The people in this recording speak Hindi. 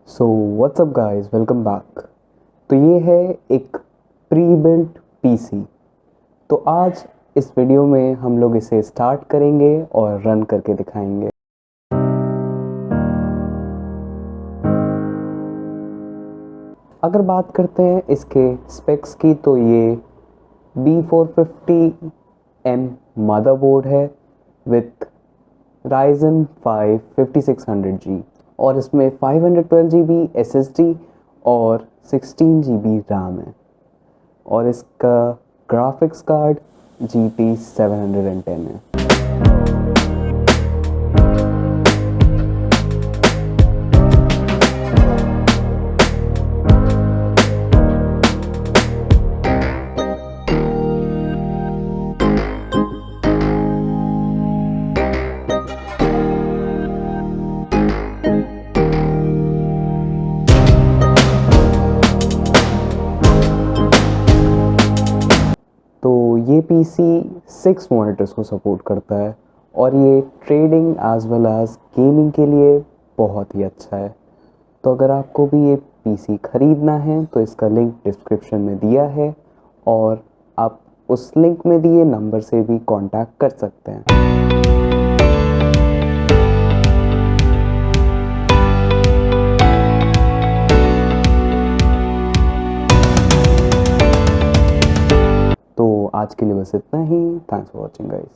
So what's up guys, welcome back. तो ये है एक प्री बिल्ट पीसी। तो आज इस वीडियो में हम लोग इसे स्टार्ट करेंगे और रन करके दिखाएंगे। अगर बात करते हैं इसके स्पेक्स की, तो ये B450M मदरबोर्ड है विथ Ryzen 5 5600G और इसमें 512GB SSD और 16GB RAM है और इसका ग्राफिक्स कार्ड GT 710 है। तो ये पीसी 6 मॉनिटर्स को सपोर्ट करता है और ये trading as well as gaming के लिए बहुत ही अच्छा है। तो अगर आपको भी ये पीसी ख़रीदना है तो इसका लिंक डिस्क्रिप्शन में दिया है और आप उस लिंक में दिए नंबर से भी कांटेक्ट कर सकते हैं। तो आज के लिए बस इतना ही। Thanks for watching guys.